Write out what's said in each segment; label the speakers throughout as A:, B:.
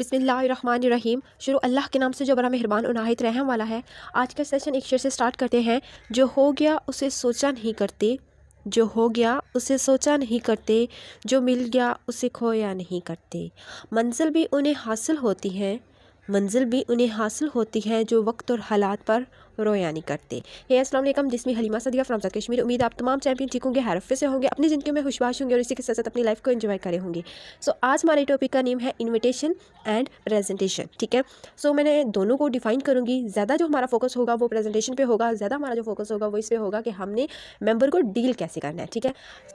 A: बिस्मिल्लाहिर्रहमानिर्रहीम। शुरू अल्लाह के नाम से जो बड़ा मेहरबान और नाहित रहम वाला है। आज का सेशन एक शेर से स्टार्ट करते हैं। जो हो गया उसे सोचा नहीं करते, जो हो गया उसे सोचा नहीं करते, जो मिल गया उसे खोया नहीं करते। मंजिल भी उन्हें हासिल होती है, मंजिल भी उन्हें हासिल होती है, जो वक्त और हालात पर रोया नहीं करते। हे अस्सलाम वालेकुम, जिसमें हलीमा सदिया फ्रॉम कश्मीर। उम्मीद आप तमाम चैंपियन ठीक होंगे, हैरफे से होंगे, अपनी ज़िंदगी में खुशबाश होंगे और इसी के साथ साथ अपनी लाइफ को एंजॉय करे होंगे। सो आज हमारे टॉपिक का नेम है इन्विटेशन एंड प्रेजेंटेशन। ठीक है, सो मैंने दोनों को डिफाइन करूँगी। ज़्यादा जो हमारा फोकस होगा वो प्रेजेंटेशन पे होगा, ज़्यादा हमारा जो फोकस होगा वो इस पे होगा कि हमने मेंबर को डील कैसे करना है। ठीक है,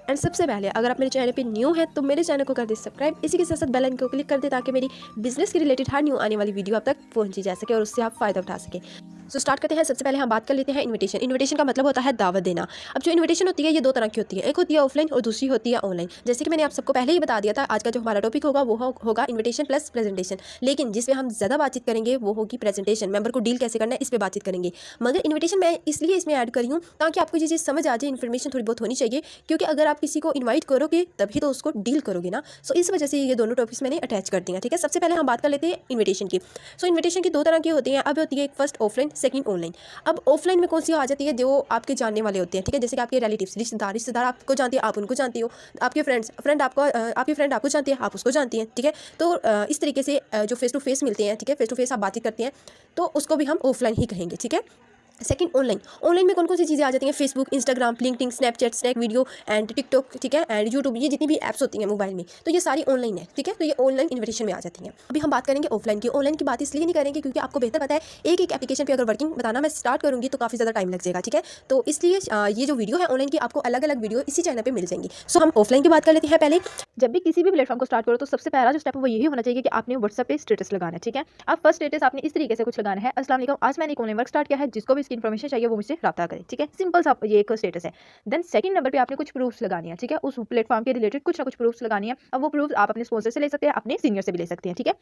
A: एंड सबसे पहले अगर आप मेरे चैनल पे न्यू है तो मेरे चैनल को कर दे सब्सक्राइब, इसी के साथ साथ बेल आइकन को क्लिक कर दे ताकि मेरी बिजनेस के रिलेटेड हर न्यू आने वाली वीडियो आप तक पहुंची जा सके और उससे आप फ़ायदा उठा सके। सो स्टार्ट करते हैं। सबसे पहले हम बात कर लेते हैं इन्विटेशन। इन्विटेशन का मतलब होता है दावत देना। अब जो इन्विटेशन होती है ये दो तरह की होती है, एक होती है ऑफलाइन और दूसरी होती है ऑनलाइन। जैसे कि मैंने आप सबको पहले ही बता दिया था, आज का जो हमारा टॉपिक होगा वो होगा इन्विटेशन प्लस प्रेजेंटेशन। लेकिन जिसमें हम ज़्यादा बातचीत करेंगे वो होगी प्रेजेंटेशन, मेंबर को डील कैसे करना है इस पर बातचीत करेंगे। मगर इन्विटेशन मैं इसलिए इसमें ऐड करी हूँ ताकि आपको ये चीज़ समझ आ जाए, इन्फॉर्मेशन थोड़ी बहुत होनी चाहिए, क्योंकि अगर आप किसी को इन्वाइट करोगे तभी तो उसको डील करोगे ना। सो इस वजह से ये दोनों टॉपिक्स मैंने अटैच कर दिया। ठीक है, सबसे पहले हम बात कर लेते हैं इन्विटेशन की। सो इन्विटेशन की दो तरह की होती हैं। अब होती है एक फर्स्ट ऑफलाइन, सेकंड ऑनलाइन। अब ऑफलाइन में कौन सी आ जाती है, जो आपके जानने वाले होते हैं। ठीक है, जैसे कि आपके रिलेटिव्स, रिश्तेदार आपको जानती है, आप उनको जानती हो, आपके फ्रेंड आपकी फ्रेंड आपको जानती है, आप उसको जानती हैं। ठीक है, तो इस तरीके से जो फेस टू फेस मिलते हैं, ठीक है, फेस टू फेस आप बातचीत करते हैं, तो उसको भी हम ऑफलाइन ही कहेंगे। ठीक है, सेकंड ऑनलाइन। ऑनलाइन में कौन कौन सी चीज़ें आ जाती हैं, Facebook, Instagram, LinkedIn, Snapchat, snack video and TikTok, ठीक है, एंड यूट्यूब, ये जितनी भी ऐप्स होती हैं मोबाइल में, तो ये सारी ऑनलाइन है। ठीक है, तो ये ऑनलाइन इन्विटेशन में आ जाती हैं। अभी हम बात करेंगे ऑफलाइन की। ऑनलाइन की बात इसलिए नहीं करेंगे क्योंकि आपको बेहतर पता है, एक एक एप्लीकेशन पर अगर वर्किंग बताना मैं स्टार्ट करूँगी तो काफ़ी ज़्यादा टाइम लग जाएगा। ठीक है, तो इसलिए ये जो वीडियो है ऑनलाइन की, आपको अलग अलग वीडियो इसी चैनल पर मिल जाएंगी। सो हम ऑफलाइन की बात कर लेते हैं। पहले
B: जब भी किसी भी प्लेटफॉर्म को स्टार्ट करो तो सबसे पहला जो स्टेप है वो यही होना चाहिए कि आपने व्हाट्सएप पे स्टेटस लगाना है। ठीक है, अब फर्स्ट स्टेटस आपने इस तरीके से कुछ लगाना है, अस्सलाम वालेकुम, आज मैंने एक ऑनलाइन वर्क स्टार्ट किया है, जिसको भी इसकी इन्फॉर्मेशन चाहिए वो मुझसे राब्ता करे। ठीक है, सिंपल सा ये एक स्टेटस है। देन सेकंड नंबर पे आपने कुछ प्रूफ्स लगानी है। ठीक है, उस प्लेटफॉर्म के रिलेटेड कुछ ना कुछ प्रूफ्स लगानी है। अब वो प्रूफ्स आप अपने स्पॉन्सर से ले सकते हैं, अपने सीनियर से भी ले सकते हैं। ठीक है,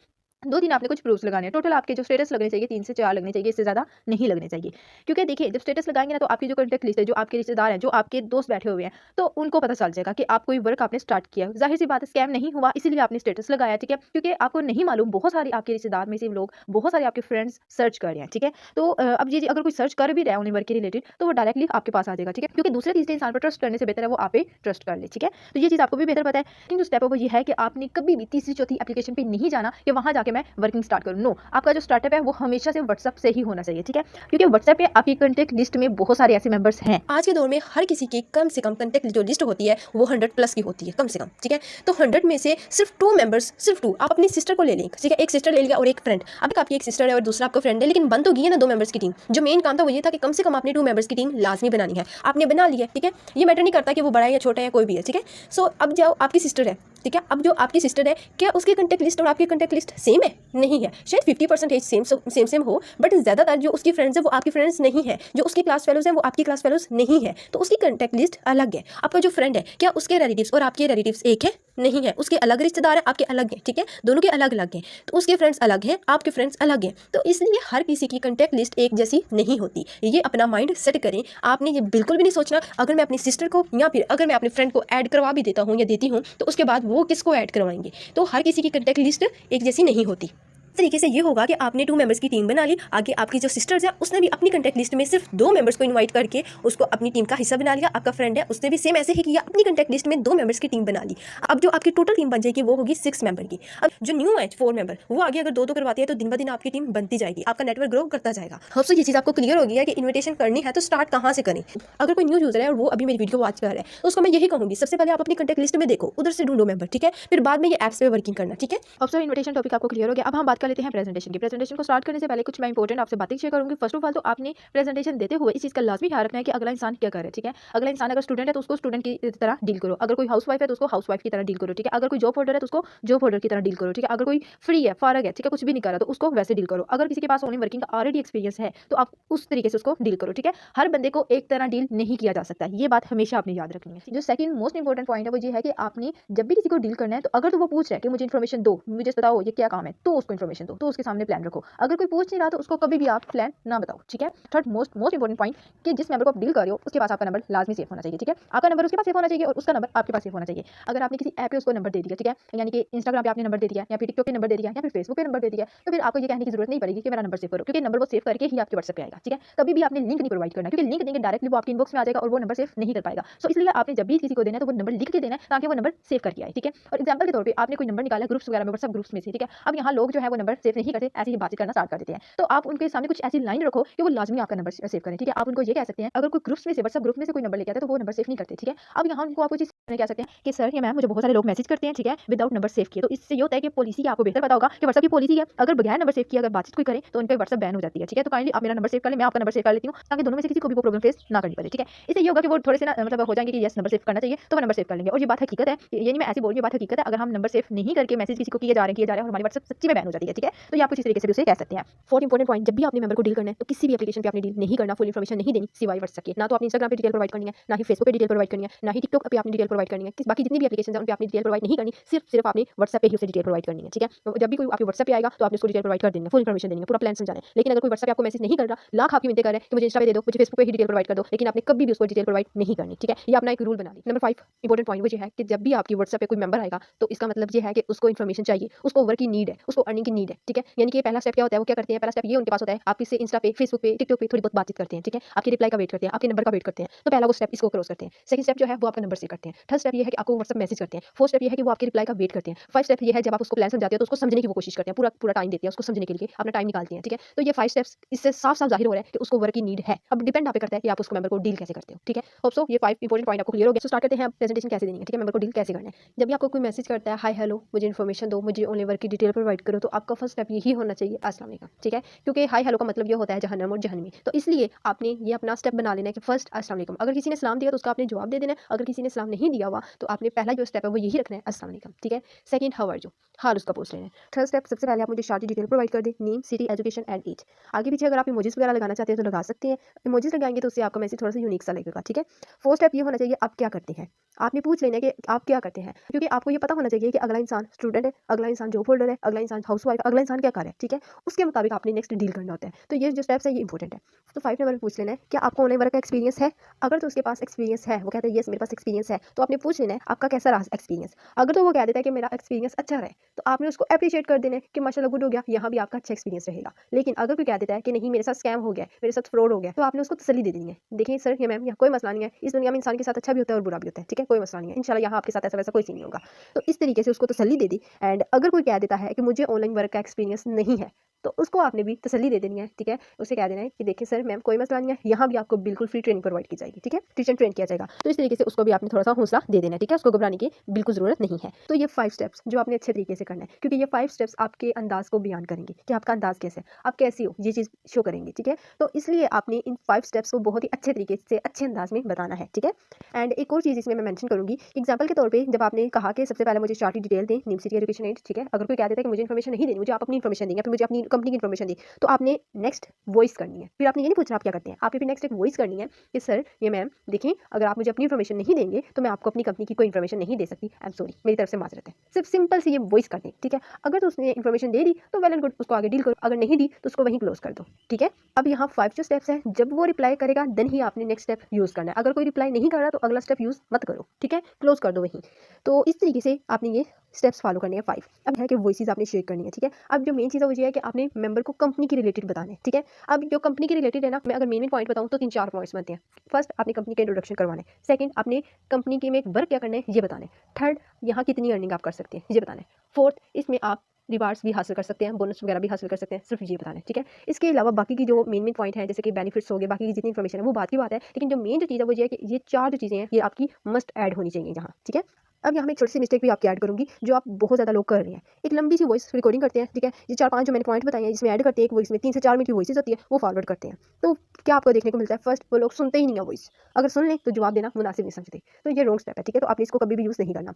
B: दो दिन आपने कुछ प्रूफ्स लगाने हैं। टोटल आपके जो स्टेटस लगने चाहिए 3 से 4 लगने चाहिए, इससे ज़्यादा नहीं लगने चाहिए। क्योंकि देखिए, जब स्टेटस लगाएंगे ना तो आपकी जो कॉन्टैक्ट लिस्ट है, जो आपके रिश्तेदार हैं, जो आपके दोस्त बैठे हुए हैं, तो उनको पता चल जाएगा कि आप कोई वर्क आपने स्टार्ट किया। जाहिर सी बात है, स्कैम नहीं हुआ, इसीलिए आपने स्टेटस लगाया। ठीक है, क्योंकि आपको नहीं मालूम, बहुत सारे आपके रिश्तेदार में से लोग, बहुत सारे आपके फ्रेंड्स सर्च कर रहे हैं। ठीक है, तो अब ये अगर कोई सर्च कर भी रहा है ऑनलाइन वर्क के रिलेटेड तो वो डायरेक्टली आपके पास आ जाएगा। ठीक है, क्योंकि दूसरे तीसरे इंसान पर ट्रस्ट करने से बेहतर है वो आप पे ट्रस्ट कर ले। ठीक है, तो ये चीज़ आपको भी बेहतर पता है। लेकिन जो स्टेप है वो ये है कि आपने कभी भी तीसरी चौथी एप्लीकेशन पे नहीं जाना कि वहाँ जाके मैं वर्किंग स्टार्ट करूँ। नो, आपका जो स्टार्टअप है वो हमेशा से व्हाट्सएप से ही होना चाहिए। ठीक है, क्योंकि व्हाट्सएप पे आपकी कॉन्टैक्ट लिस्ट में बहुत सारे ऐसे मेंबर्स हैं।
A: आज के दौर में हर किसी की कम से कम कंटेक्ट जो लिस्ट होती है वो 100 प्लस की होती है, कम से कम। ठीक है, तो 100 में से सिर्फ 2 मेंबर्स, सिर्फ 2 आप अपनी सिस्टर को ले लें। ठीक है, एक सिस्टर ले लिया और एक फ्रेंड। अब आपकी एक सिस्टर है और दूसरा आपका फ्रेंड है, लेकिन बन तो गई है ना 2 मेंबर्स की टीम। जो मेन काम था वो ये था कि कम से कम आपने 2 मेंबर्स की टीम लाजमी बनानी है। आपने बना ली है। ठीक है, ये मैटर नहीं करता कि वो बड़ा है या छोटा है, कोई भी है। ठीक है, सो अब जाओ, आपकी सिस्टर है। ठीक है, अब जो आपकी सिस्टर है, क्या उसके कंटेक्ट लिस्ट और आपकी कंटेक्ट लिस्ट सेम है? नहीं है। शायद 50% सेम हो, बट ज़्यादातर जो उसकी फ्रेंड्स है वो आपकी फ्रेंड्स नहीं है, जो उसकी क्लास फेलोज हैं वो आपकी क्लास फेलोज नहीं है, तो उसकी कंटेक्ट लिस्ट अलग है। आपका जो फ्रेंड है, क्या उसके रिलेटिव्स और आपके रिलेटिव्स एक है? नहीं है। उसके अलग रिश्तेदार हैं, आपके अलग हैं। ठीक है, दोनों के अलग अलग हैं, तो उसके फ्रेंड्स अलग हैं, आपके फ्रेंड्स अलग हैं। तो इसलिए हर किसी की कंटेक्ट लिस्ट एक जैसी नहीं होती। ये अपना माइंड सेट करें। आपने ये बिल्कुल भी नहीं सोचना अगर मैं अपनी सिस्टर को या फिर अगर मैं अपने फ्रेंड को ऐड करवा भी देता हूँ या देती हूँ तो उसके बाद वो किसको ऐड करवाएंगे। तो हर किसी की कंटेक्ट लिस्ट एक जैसी नहीं होती। इस तरीके से ये होगा कि आपने 2 मेंबर्स की टीम बना ली। आगे आपकी जो सिस्टर्स है उसने भी अपनी कंटेक्ट लिस्ट में सिर्फ 2 मेंबर्स को इनवाइट करके उसको अपनी टीम का हिस्सा बना लिया। आपका फ्रेंड है उसने भी सेम ऐसे ही किया, अपनी कंटेक्ट लिस्ट में 2 मेंबर्स की टीम बना ली। अब जो आपकी टोटल टीम बन जाएगी वो होगी 6 मेंबर की। अब जो न्यू है 4 मेंबर, वो आगे अगर 2-2 करवाती है तो दिन ब दिन आपकी टीम बनती जाएगी, आपका नेटवर्क ग्रो करता जाएगा। होप सो ये चीज़ आपको क्लियर होगी है कि इन्विटेशन करनी है तो स्टार्ट कहाँ से करें। अगर कोई न्यू यूजर है और वो अभी मेरी वीडियो वॉच कर रहा है तो उसको मैं यही कहूँगी, सबसे पहले आप अपनी कंटेक्ट लिस्ट में देखो, उधर से ढूंढो मेंबर। ठीक है, फिर बाद में ये ऐप्स पे वर्किंग करना। ठीक है,
B: अब सो इन्विटेशन टॉपिक आपको क्लियर हो गया। अब हम बात कर लेते हैं प्रेजेंटेशन की। प्रेजेंटेशन को स्टार्ट करने से पहले कुछ मैं इंपॉर्टेंट आपसे बातें शेयर करूंगी। फर्स्ट ऑफ ऑल तो आपने प्रेजेंटेशन देते हुए इस चीज़ का लाजमी ख्याल रखना है कि अगला इंसान क्या करे। ठीक है, अगला इंसान अगर स्टूडेंट है तो उसको स्टूडेंट की तरह डील करो, अगर कोई हाउस वाइफ है तो उसको हाउस वाइफ की तरह डील करो। ठीक है, अगर कोई जॉब होल्डर है तो उसको जॉब होल्डर की तरह डील करो। ठीक है, अगर कोई फ्री है, फारग है, ठीक है, कुछ भी नहीं कर रहा तो उसको वैसे डील करो। अगर किसी के पास ऑनलाइन वर्किंग का ऑलरेडी एक्सपीरियंस है तो आप उस तरीके से उसको डील करो। ठीक है, हर बंदे को एक तरह डील नहीं किया जा सकता, ये बात हमेशा आपने याद रखनी है। जो सेकंड मोस्ट इंपॉर्टेंट पॉइंट है वो ये है कि आपने जब भी किसी को डील करना है तो अगर तो वो पूछ रहा है कि मुझे इन्फॉर्मेशन दो, मुझे बताओ ये क्या काम है, तो उसको इन्फॉर्मेशन इन्फॉर्मेशन दो, तो उसके सामने प्लान रखो। अगर कोई पूछ नहीं रहा तो उसको कभी भी आप प्लान ना बताओ, ठीक है। Third most most important point कि जिस मेंबर को आप डील कर रहे हो उसके पास आपका नंबर लाजमी सेव होना चाहिए, ठीक है। आपका नंबर उसके पास सेव होना चाहिए और उसका नंबर आपके पास सेव होना चाहिए। अगर आपने किसी ऐप पे उसको नंबर दे दिया, ठीक है, यानी कि इंस्टाग्राम पे आपने नंबर दे दिया या फिर टिकटॉक पे नंबर दे दिया या फिर फेसबुक पे नंबर दे दिया, तो फिर आपको ये कहने की जरूरत नहीं पड़ेगी कि मेरा नंबर सेव करो, क्योंकि नंबर वो सेव करके ही आपके व्हाट्सएप पे आएगा, ठीक है। कभी भी आपने लिंक नहीं प्रोवाइड करना, क्योंकि लिंक देंगे डायरेक्टली वो आपके इनबॉक्स में आ जाएगा और वो नंबर सेव नहीं कर पाएगा। सो इसलिए आपने जब भी किसी को देना है तो वो नंबर लिख के देना है ताकि वो नंबर सेव करके आए, ठीक है। और एग्जांपल के तौर पे आपने कोई नंबर निकाला ग्रुप्स वगैरह में, व्हाट्सएप ग्रुप्स में से, ठीक है। अब यहाँ लोग जो है वो नंबर सेव नहीं करते, ऐसे ही बातचीत करना स्टार्ट कर देते हैं। तो आप उनके सामने कुछ ऐसी लाइन रखो कि वो लाजमी आपका नंबर सेव करें, ठीक है। आप उनको ये कह सकते हैं, अगर कोई ग्रुप्स में से, व्हाट्सएप ग्रुप में से कोई नंबर लेके आता है तो वो नंबर सेव नहीं करते, ठीक है। अब यहाँ उनको आपको चीज कह सकते हैं कि सर या मैम मुझे बहुत सारे लोग मैसेज करते हैं, ठीक है, विदाउट नंबर सेव किए। तो इससे ये होता है कि पॉलिसी की आपको बेहतर पता होगा कि व्हाट्सएप की पॉलिसी है, अगर बगैर नंबर सेव किए अगर बातचीत कोई करे तो उनका व्हाट्सएप बैन हो जाती है, ठीक है। तो काइंडली आप मेरा नंबर सेव कर ले, मैं आपका नंबर सेव कर लेती हूँ, ताकि दोनों में से किसी को भी वो प्रॉब्लम फेस ना करनी पड़े, ठीक है। इससे ये होगा कि वो थोड़े से ना मतलब हो जाएंगे कि यस नंबर सेव करना चाहिए, तो वो नंबर सेव कर लेंगे। और ये बात हकीकत है, ये नहीं मैं ऐसी बोल रही हूँ, बात हकीकत है। अगर हम नंबर सेव नहीं करके मैसेज किसी को किए जा रहे हैं और हमारी व्हाट्सएप सच्ची में बैन हो जाती है, ठीक है। तो ये आप कुछ इस तरीके से भी उसे कह सकते हैं। फोर्थ इंपॉर्टेंट पॉइंट, जब भी आपने मेंबर को डील करना है तो किसी भी एप्लीकेशन पे आपने डील नहीं करना, फुल इन्फॉर्मेशन नहीं देनी सिवाय व्हाट्सएप के। ना तो आपने इंस्टाग्राम पे डिटेल प्रोवाइड करनी है, ना ही फेसबुक पे डिटेल प्रोवाइड करनी है, ना ही टिकटॉक पे आपने डिटेल प्रोवाइड करनी है। बाकी जितनी भी एप्लीकेशन है उन पे आपने डिटेल प्रोवाइड नहीं करनी, सिर्फ आपने व्हाट्सएप पे ही उसे डिटेल प्रोवाइड करनी है, ठीक है। तो जब भी कोई आपके व्हाट्सएप पे आएगा तो आपने उसको डिटेल प्रोवाइड कर देनी है, फुल इन्फॉर्मेशन देनी है, पूरा प्लान समझाना है। लेकिन अगर कोई व्हाट्सएप पे आपको मैसेज नहीं कर रहा, लाख आपकी मिनटें कर रहे हैं कि मुझे इंस्टा पे दे दो, मुझे फेसबुक पे ही डिटेल प्रोवाइड कर दो, लेकिन आपने कभी भी उसको डिटेल प्रोवाइड नहीं करनी, ठीक है। ये अपना एक रूल बना ली। नंबर 5 इंपॉर्टेंट पॉइंट वो ये है कि जब भी आपकी व्हाट्सएप पे कोई मेंबर आएगा तो इसका मतलब ये है कि उसको इन्फॉर्मेशन चाहिए, उसको वर्क की नीड है, उसको अर्निंग की नीड है, ठीक है। यानी कि पहला स्टेप क्या होता है, वो क्या करते हैं, पहला स्टेप ये उनके पास होता है, आप इससे इंस्टा पे, फेसबुक पे, टिकटॉक पे थोड़ी बहुत बातचीत करते हैं, ठीक है। आपकी रिप्लाई का वेट करते हैं, आपके नंबर का वेट करते हैं। तो पहला वो स्टेप इसको क्रॉस करते हैं। सेकंड स्टेप जो है वो आपका नंबर से करते हैं। थर्ड स्टेप ये है कि आपको व्हाट्सएप मैसेज करते हैं। फोर्थ स्टेप ये है कि वो आपकी रिप्लाई का वेट करते हैं। फाइव स्टेप ये है जब आप उसको प्लान समझाते हो तो उसको समझने की वो कोशिश करते हैं, पूरा पूरा टाइम देते हैं उसको समझने के लिए, अपना टाइम निकालते हैं, ठीक है। तो ये 5 स्टेप्स इससे साफ-साफ ज़ाहिर हो रहा है कि उसको वर्क की नीड है। अब डिपेंड आप पे करता है कि आप उसको मेंबर को डील कैसे करते हो, ठीक है। होप सो ये 5 इंपॉर्टेंट पॉइंट आपको क्लियर हो गया। सो स्टार्ट करते हैं, अब प्रेजेंटेशन कैसे देनी है, ठीक है, मेंबर को डील कैसे करना है। जब भी आपको कोई मैसेज करता है, हाय हेलो मुझे इन्फॉर्मेशन दो, मुझे ओनली वर्क की डिटेल प्रोवाइड करो, तो आपका फर्स्ट स्टेप यही होना चाहिए, अस्सलाम वालेकुम, ठीक है। क्योंकि हाय हेलो का मतलब ये होता है जहन्नम और जहन्नमी। तो इसलिए आपने ये अपना स्टेप बना लेना है कि फर्स्ट अस्सलाम वालेकुम। अगर किसी ने सलाम दिया तो उसका आपने जवाब दे देना है, अगर किसी ने सलाम नहीं दिया हुआ तो आपने पहला जो स्टेप है वो यही रखना है, अस्सलाम वालेकुम, ठीक है। सेकंड हाउ आर यू, हाल उसका पूछ लेना है। थर्ड स्टेप सबसे पहले आप मुझे शार्ट डिटेल प्रोवाइड कर दें, name, city, education and age. आगे पीछे अगर आप इमोजीज वगैरह लगाना चाहते हैं तो लगा सकते हैं, इमोजीज लगाएंगे तो उससे आपका मैसेज थोड़ा सा यूनिक सा लगेगा, ठीक है। फोर्थ स्टेप ये होना चाहिए, आप क्या करते हैं। आपने पूछ लेना है कि आप क्या करते हैं, क्योंकि आपको ये पता होना चाहिए कि अगला इंसान स्टूडेंट है, अगला इंसान जॉब होल्डर है, अगला इंसान हाउसवाइफ, अगला इंसान क्या कर रहा है, ठीक है। उसके मुताबिक आपने नेक्स्ट डील करना होता है। तो ये जो स्टेप्स है ये इंपॉर्टेंट है। तो 5 नंबर पूछ लेना है क्या आपको ऑनलाइन वर्क का एक्सपीरियंस है। अगर तो उसके पास एक्सपीरियंस है, वो कहता है यस मेरे पास एक्सपीरियंस है, तो आपने पूछ लेना है आपका कैसा रहा एक्सपीरियंस। अगर तो वो कह देता है कि मेरा एक्सपीरियंस अच्छा रहा है, तो आपने उसको अप्रिशिएट कर देना है कि माशाल्लाह गुड हो गया, यहाँ भी आपका अच्छा एक्सपीरियंस रहेगा। लेकिन अगर कोई कह देता है कि नहीं मेरे साथ स्कैम हो गया, मेरे साथ फ्रॉड हो गया, तो आपने उसको तसल्ली दे देनी है, देखिए सर या मैम यहाँ कोई मसला नहीं है, इस दुनिया में इंसान के साथ अच्छा भी होता है और बुरा भी होता है, ठीक है, कोई मसला नहीं है, इंशाल्लाह यहाँ आपके साथ ऐसा वैसा कोई सीन नहीं होगा। तो इस तरीके से उसको तसल्ली दे दी। एंड अगर कोई कह देता है कि मुझे ऑनलाइन वर्क का एक्सपीरियंस नहीं है, तो उसको आपने भी तसल्ली दे देनी है, ठीक है। उसे कह देना है कि देखिए सर मैम कोई मसला नहीं है, यहाँ भी आपको बिल्कुल फ्री ट्रेनिंग प्रोवाइड की जाएगी, ठीक है, टीचर ट्रेन किया जाएगा। तो इस तरीके से उसको भी आपने थोड़ा सा हौसला दे देना है, ठीक है, उसको घबराने की बिल्कुल जरूरत नहीं है। तो ये 5 स्टेप्स जो आपने अच्छे तरीके से करना है, क्योंकि ये 5 स्टेप्स आपके अंदाज को बयान करेंगे कि आपका अंदाज कैसे है, आप कैसी हो, ये चीज़ शो करेंगे, ठीक है। तो इसलिए आपने इन 5 स्टेप्स को बहुत ही अच्छे तरीके से अच्छे अंदाज में बताना है, ठीक है। एंड एक और चीज़ इसमें मैं मेंशन करूंगी, एग्जांपल के तौर पे जब आपने कहा कि सबसे पहले मुझे शार्ट डिटेल दें, नेम, सिटी, एजुकेशन एज, ठीक है। अगर कोई कह देता है कि मुझे इन्फॉर्मेशन नहीं देनी, मुझे आप अपनी इन्फॉर्मेशन देंगे, फिर मुझे अपनी कंपनी की इन्फॉर्मेशन दी, तो आपने नेक्स्ट वॉइस करनी है। फिर आपने ये नहीं पूछना आप क्या करते हैं, आपने फिर नेक्स्ट एक वॉइस करनी है कि सर ये मैम देखें अगर आप मुझे अपनी इन्फॉर्मेशन नहीं देंगे तो मैं आपको अपनी कंपनी की कोई इन्फॉर्मेशन नहीं दे सकती, आई एम सॉरी, मेरी तरफ से माजरत है। सिर्फ सिंपल सी ये वॉइस कर दें, ठीक है। अगर तो उसने इन्फॉर्मेशन दे दी तो वेल एंड गुड, उसको आगे डील करो, अगर नहीं दी तो उसको वहीं क्लोज कर दो, ठीक है। अब यहाँ 5 जो स्टेप्स हैं, जब वो रिप्लाई करेगा देन ही आपने नेक्स्ट स्टेप यूज करना है। अगर कोई रिप्लाई नहीं कर रहा तो अगला स्टेप यूज मत करो, ठीक है, क्लोज कर दो वहीं। तो इस तरीके से आपने ये स्टेप्स फॉलो करने हैं 5। अब है कि वॉइसेस आपने शेयर करनी है, ठीक है। अब जो मेन चीज़ है वो ये है कि आपने मेंबर को कंपनी के रिलेटेड बताना है, ठीक है। अब जो कंपनी के रिलेटेड है ना, मैं अगर मेन पॉइंट बताऊं तो 3-4 पॉइंट्स बनते हैं। फर्स्ट आपने कंपनी का इंट्रोडक्शन करवाना है, सेकंड आपने कंपनी के में वर्क क्या करना है ये बताना है, थर्ड यहाँ कितनी अर्निंग आप कर सकते हैं ये बताना है, फोर्थ इसमें आप रिवार्ड्स भी हासिल कर सकते हैं, बोनस वगैरह भी हासिल कर सकते हैं, सिर्फ ये बताना है, ठीक है। इसके अलावा बाकी की जो मेन पॉइंट है जैसे कि बेनिफिट्स हो गए, बाकी की जितनी इन्फॉर्मेशन है वो बात की बात है, लेकिन जो मेन जो चीज़ है वो ये है कि ये 4 जो चीज़ें हैं ये आपकी मस्ट ऐड होनी चाहिए यहाँ, ठीक है। अब यहाँ मैं एक छोटी सी मिस्टेक भी आपकी ऐड करूँगी जो आप बहुत ज़्यादा लोग कर रहे हैं, एक लंबी सी वॉइस रिकॉर्डिंग करते हैं, ठीक है। ये 4-5 जो मैंने पॉइंट बताए हैं जिसमें ऐड करते हैं, एक वॉइस में 3 से 4 मिनट की वॉइस होती है वो फॉरवर्ड करते हैं। तो क्या आपको देखने को मिलता है, फर्स्ट वो लोग सुनते ही नहीं है वॉइस, अगर सुन लें तो जवाब देना मुनासिब नहीं समझते, तो ये रॉन्ग स्टेप है, ठीक है। तो आपने इसको कभी भी यूज़ नहीं करना।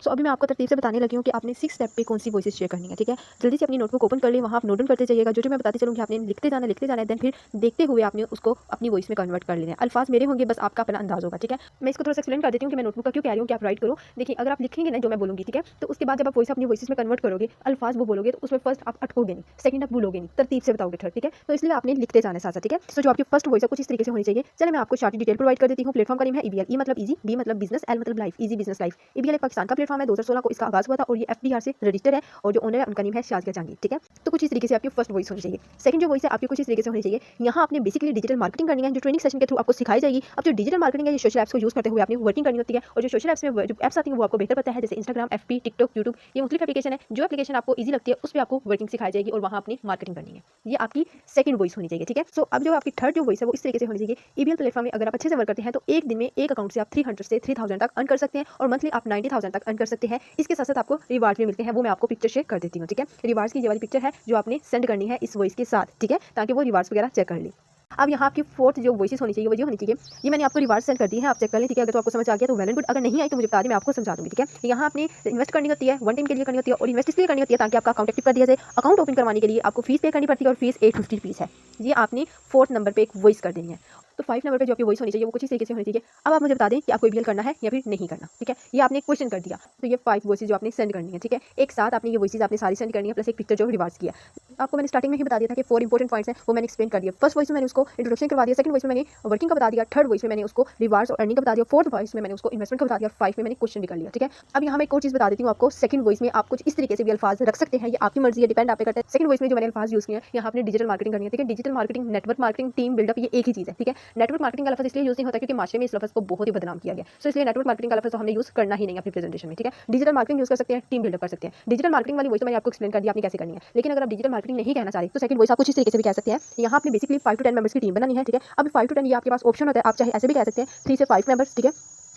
B: सो अभी मैं आपको तरतीब से बताने लगी हूँ कि आपने 6 स्टेप पे कौन सी वॉइसेस शेयर करनी है, ठीक है। जल्दी से अपनी नोटबुक ओपन कर लें, वहाँ आप नोट डाउन करते जाइएगा। जो मैं बताती चलूँगी आपने लिखते जाना है, देन फिर देखते हुए आपने उसको अपनी वॉइस में कन्वर्ट कर लेना है। अल्फाज मेरे होंगे, बस आपका अपना अंदाज होगा, ठीक है। मैं इसको थोड़ा सा एक्सप्लेन कर देती हूँ कि मैं नोटबुक का क्यों कह रही हूँ कि आप राइट करो। देखिए, अगर आप लिखेंगे ना जो मैं बोलूँगी, ठीक है, तो उसके बाद जब आप वॉइस अपनी वॉइस में कन्वर्ट करोगे, अल्फाज वो बोलोगे, तो उसमें फर्स्ट आप अटकोगे नहीं, सेकंड आप भूलोगे नहीं, तरतीब से बताओगे थर्ड, ठीक है। तो इसलिए आपने लिखते जाना है साथ, ठीक है। तो जो आपकी फर्स्ट वॉइस है कुछ इस तरीके से होनी चाहिए। चलिए मैं आपको शॉर्ट डिटेल प्रोवाइड कर देती हूँ। प्लेटफॉर्म का नेम है ईबीएल। ई मतलब इजी, बी मतलब बिजनेस, एल मतलब लाइफ, इजी बिजनेस लाइफ। ईबीएल एक पाकिस्तान का प्लेटफॉर्म है। 2016 को इसका आगाज हुआ था और ये एफबीआर से रजिस्टर है और जो ओनर है उनका नेम है शाज़िया जहांगीर, ठीक है। तो कुछ इस तरीके से आपकी फर्स्ट वॉइस होनी चाहिए। सेकंड जो वॉइस है आपकी कुछ इस तरीके से होनी चाहिए। यहाँ आपने बेसिकली डिजिटल मार्केटिंग करनी है, जो ट्रेनिंग सेशन के थ्रू आपको सिखाई जाएगी। अब जो डिजिटल मार्केटिंग है ये सोशल एप्स को यूज करते हुए आपने वर्किंग करनी होती है और जो सोशल एप्स में जो एप्स आती हैं वो आपको बेहतर पता है, जैसे इंस्टाग्राम, एफबी, टिकटॉक, यूट्यूब, ये मुख्तलिफ एप्लीकेशन है। जो एप्लीकेशन आपको ईजी लगती है उस पर आपको वर्किंग सिखाई जाएगी और वहाँ अपनी मार्केटिंग करनी है। ये आपकी सेकंड वॉइस होनी चाहिए, ठीक है। सो अब जो आपकी थर्ड जो वॉइस है वो इस तरीके से होनी चाहिए। ईबीएल प्लेटफॉर्म में अगर आप अच्छे से वर्क करते हैं तो एक दिन में एक अकाउंट से आप 300 से 3000 तक अर्न कर सकते हैं और मंथली आप 90,000 तक अर्न कर सकते हैं। इसके साथ साथ आपको रिवार्ड भी मिलते हैं, वो मैं आपको पिक्चर शेयर कर देती हूँ, ठीक है। रिवार्ड्स की ये वाली पिक्चर है जो आपने सेंड करनी है इस वॉइस के साथ, ठीक है, ताकि वो रिवार्ड्स वगैरह चेक कर ले। अब यहाँ आपकी फोर्थ जो वॉइस होनी चाहिए वो ये होनी चाहिए। ये मैंने आपको रिवार्ड सेंड कर दी है, आप चेक कर लें, ठीक है। अगर तो आपको समझ आ गया तो वेल एंड गुड, अगर नहीं आई तो मुझे बता दें, मैं आपको समझा दूंगी, ठीक है। यहाँ आपने इन्वेस्ट करनी होती है, वन टाइम के लिए करनी होती है और इन्वेस्ट इसलिए करनी होती है ताकि आपका अकाउंट एक्टिव कर दिया जाए। अकाउंट ओपन करवाने के लिए आपको फीस पे करनी पड़ती है और फीस 850 रुपीज़ है। ये आपने फोर्थ नंबर पे एक वॉइस कर देनी है। तो 5 नंबर पे जो आपकी वॉइस होनी चाहिए वो कुछ इस तरीके से होनी चाहिए। अब आप मुझे बता दें कि आपको ईबीएल करना है या फिर नहीं करना, ठीक है। ये आपने क्वेश्चन कर दिया, तो ये 5 वॉइसेज जो आपने सेंड करनी है, ठीक है। एक साथ आपने ये वॉइसेज आपने सारी सेंड करनी है प्लस एक पिक्चर जो रिवार्ड्स किया। आपको मैंने स्टार्टिंग में ही बता दिया था कि 4 इंपॉर्टेंट पॉइंट्स हैं, वो मैंने एक्सप्लेन कर दिया। फर्स्ट वॉइस में मैंने उसको इंट्रोडक्शन करवा दिया, सेकंड वॉइस में मैंने वर्किंग का बता दिया, थर्ड वॉइस में मैंने उसको रिवार्ड्स और अर्निंग का बता दिया, फोर्थ वॉइस में मैंने उसको इन्वेस्टमेंट का बता दिया, 5 में मैंने क्वेश्चन भी कर लिया, ठीक है। अब यहाँ मैं एक और चीज़ बता देती हूँ आपको। सेकंड वॉइस में आप कुछ इस तरीके से भी अल्फाज रख सकते हैं, ये आपकी मर्जी है, डिपेंड आप पे करता है। सेकंड वॉइस में जो मैंने अल्फाज यूज़ किए हैं, यहाँ आपने डिजिटल मार्केटिंग करनी है, ठीक है। Digital marketing, network marketing, team buildup, ये एक ही चीज़ है, ठीक है। नेटवर्क मार्केटिंग का लफ्ज़ इसलिए यूज़ नहीं होता क्योंकि माशरे में इस लफ्ज़ को बहुत ही बदनाम किया गया, सो इसलिए नेटवर्क मार्केटिंग का लफ्ज़ तो हमने यूज़ करना ही नहीं अपनी प्रेजेंटेशन में, ठीक है। डिजिटल मार्केटिंग यूज़ कर सकते हैं, टीम बिल्डअप कर सकते हैं। डिजिटल मार्केटिंग वाली वॉइस तो मैंने आपको एक्सप्लेन कर दिया आपने कैसे करनी है, लेकिन अगर आप डिजिटल मार्केटिंग नहीं कहना चाह रहे तो सेकंड वॉइस आप कुछ इस तरीके से भी कह सकते हैं। यहाँ आपने बेसिकली 5 to 10 मेंबर्स की टीम बनानी है, ठीक है। अब 5 to 10 ये आपके पास ऑप्शन होता है, आप चाहे ऐसे भी कह सकते हैं 3 से 5 मेंबर्स, ठीक है।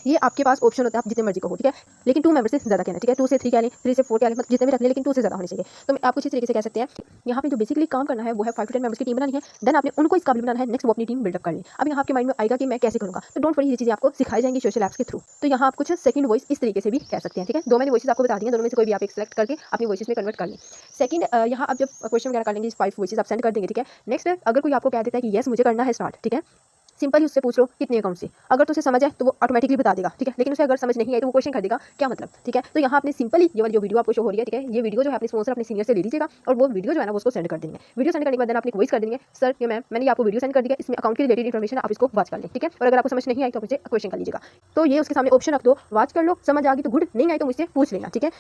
B: ये आपके पास ऑप्शन होता है, आप जितने मर्जी कहो, ठीक है। लेकिन 2 मेंबर से ज़्यादा कहना है, ठीक है। 2 से 3 कह लें, 3 से 4 कह लें, मतलब जितने भी रख लें, लेकिन 2 से ज़्यादा होने चाहिए। तो मैं आपको इसी तरीके से कह सकते हैं। यहाँ पे जो बेसिकली काम करना है वो है 5 to 10 मेंबर्स की टीम बनानी है, देन आपने उनको इस काबिल बनाना है, नेक्स्ट वो अपनी टीम बिल्डअप कर लें। अब यहाँ आपके माइंड में आएगा कि मैं कैसे करूँगा, तो डोंट वरी, ये चीज़ें आपको सिखाई जाएंगी सोशल ऐप्स के थ्रू। तो यहाँ आप कुछ सेकंड वॉइस इस तरीके से भी कह सकते हैं, ठीक है। 2 मैंने वॉइसेस आपको बता दी हैं, दोनों में से कोई भी आप एक सेलेक्ट करके अपनी वॉइसेस में कन्वर्ट कर लें। सेकंड यहाँ आप जब क्वेश्चन वगैरह कर लेंगे, 5 वॉइसेस आप सेंड कर देंगे, ठीक है। नेक्स्ट अगर कोई आपको कह देता है कि येस मुझे करना है स्टार्ट, ठीक है, सिंपल ही उससे पूछ लो कितने अकाउंट से। अगर तो उसे समझ है तो वो ऑटोमेटिकली बता देगा, ठीक है। लेकिन उसे अगर समझ नहीं आई तो वो क्वेश्चन कर देगा क्या मतलब, ठीक है। तो यहाँ आपने सिंपली ये वाली जो वीडियो आपको शो हो रही है, ठीक है, ये वीडियो जो है अपने स्पॉन्सर अपने सीनियर से ले लीजिएगा और वो वीडियो जो है ना वो उसको सेंड कर देंगे। वीडियो सेंड करने के बाद देन आपने वॉइस कर देंगे, सर ये मैंने ये आपको वीडियो सेंड कर दिया, इसमें अकाउंट की रिलेटेड इन्फॉर्मेशन आप इसको वॉच कर लें, ठीक है। और अगर आपको समझ नहीं आई तो मुझे क्वेश्चन कर लीजिएगा। तो ये उसके सामने ऑप्शन रख दो, वॉच कर लो, समझ आ गई तो गुड, नहीं आई तो मुझसे पूछ लेना, ठीक है।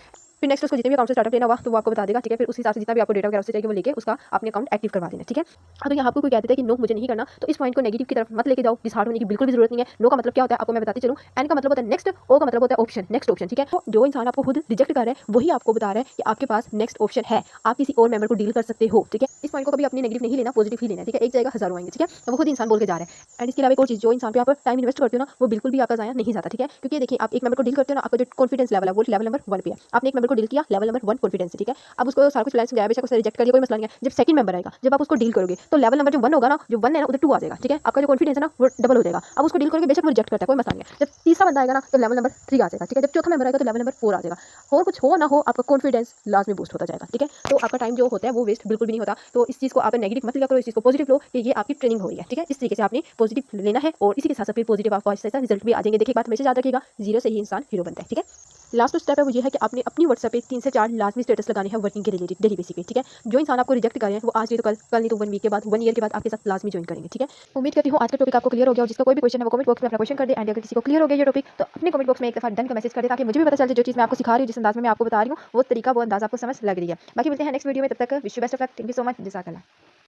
B: फिर नेक्स्ट उसको जितने भी अकाउंट से स्टार्टअप लेना हुआ तो वो आपको बता देगा, ठीक है। फिर उस हिसाब से जितना भी आपको डेटा वगैरह उससे चाहिए वो लेके उसका अपने अकाउंट एक्टिव करवा देना, ठीक है। तो यहाँ आपको कोई कहता है कि नो मुझे नहीं करना, तो इस पॉइंट को नेगेटिव की तरफ मत लेके जाओ, डिसहार्ट होने की बिल्कुल भी जरूरत नहीं है। नो का मतलब क्या होता है आपको मैं बताती चलूँ। एन का मतलब होता है नेक्स्ट, ओ का मतलब होता है ऑप्शन, नेक्स्ट ऑप्शन, ठीक है। तो जो इंसान आपको खुद रिजेक्ट कर रहा है वही आपको बता रहा है कि आपके पास नेक्स्ट ऑप्शन है, आप किसी और मेंबर को डील कर सकते हो, ठीक है। इस पॉइंट को कभी अपनी नेगेटिव नहीं लेना, पॉजिटिव ही लेना, ठीक है। एक जाएगा हजारों आएंगे, ठीक है, तो वो खुद इंसान बोल के जा रहा है। एंड इसके अलावा एक और चीज़, जो इंसान पे आप टाइम इन्वेस्ट करते हो ना वो बिल्कुल भी आपका जाया नहीं जाता, ठीक है। क्योंकि देखिए आप एक मेंबर को डील करते हो ना, आपका जो कॉन्फिडेंस लेवल है वो लेवल नंबर 1 पे है। आपने एक मेंबर को डील किया, लेवल नंबर 1 कॉन्फिडेंस, ठीक है। अब उसको सारा कुछ प्लान समझाया, बेशक उसे रिजेक्ट कर दिया, कोई मसला नहीं है। जब सेकंड मेंबर आएगा, जब आप उसको डील करोगे तो लेवल नंबर जो 1 होगा ना, जो 1 है ना उधर 2 आ जाएगा, ठीक है। आपका जो कॉन्फिडेंस है ना वो डबल हो जाएगा। अब उसको डील करोगे, बेशक वो रिजेक्ट करता है, कोई मसला नहीं है। जब तीसरा बंदा आएगा ना तो लेवल नंबर 3 आ जाएगा, ठीक है। जब चौथा मेंबर आएगा तो लेवल नंबर 4 आ जाएगा। और कुछ हो ना हो आपका कॉन्फिडेंस लास्ट में बूस्ट होता जाएगा, ठीक है। तो आपका टाइम जो होता है वो वेस्ट बिल्कुल भी नहीं होता। तो इस चीज़ को आप नेगेटिव मत लिया करो, इस चीज़ को पॉजिटिव लो कि ये आपकी ट्रेनिंग हो रही है, ठीक है। इस तरीके से आपने पॉजिटिव लेना है और इसी के साथ साथ फिर पॉजिटिव आपको ऐसा रिजल्ट भी आ जाएंगे। देखिए बात हमेशा याद रखिएगा, जीरो से ही इंसान हीरो बनता है, ठीक है। लास्ट स्टेप है वो ये है कि आपने अपनी व्हाट्सएप पे 3 से 4 लाजमी स्टेटस लगाने हैं वर्किंग के रिलेटेड डेली बेसिस पे, ठीक है। जो इंसान आपको रिजेक्ट कर रहे हैं वो आज नहीं तो कल नहीं तो 1 वीक के बाद, 1 ईयर के बाद आपके साथ लाजमी ज्वाइन करेंगे, ठीक है। उम्मीद करती हूँ आज का टॉपिक आपको क्लियर हो गया और जिसका कोई भी क्वेश्चन है वो कमेंट बॉक्स में अपना क्वेश्चन कर दे। एंड अगर किसी को क्लियर हो गया ये टॉपिक तो अपने कमेंट बॉक्स में एक दफा डन का मैसेज कर दे, ताकि मुझे भी पता चल जाए जो चीज़ मैं आपको सिखा रही हूँ, जिस अंदाज में मैं आपको बता रही हूँ वो तरीका वो अंदाज आपको समझ लग रही है। बाकी मिलते हैं नेक्स्ट वीडियो में, तब तक wish you best of luck. Thank you so much, जज़ाकल्लाह।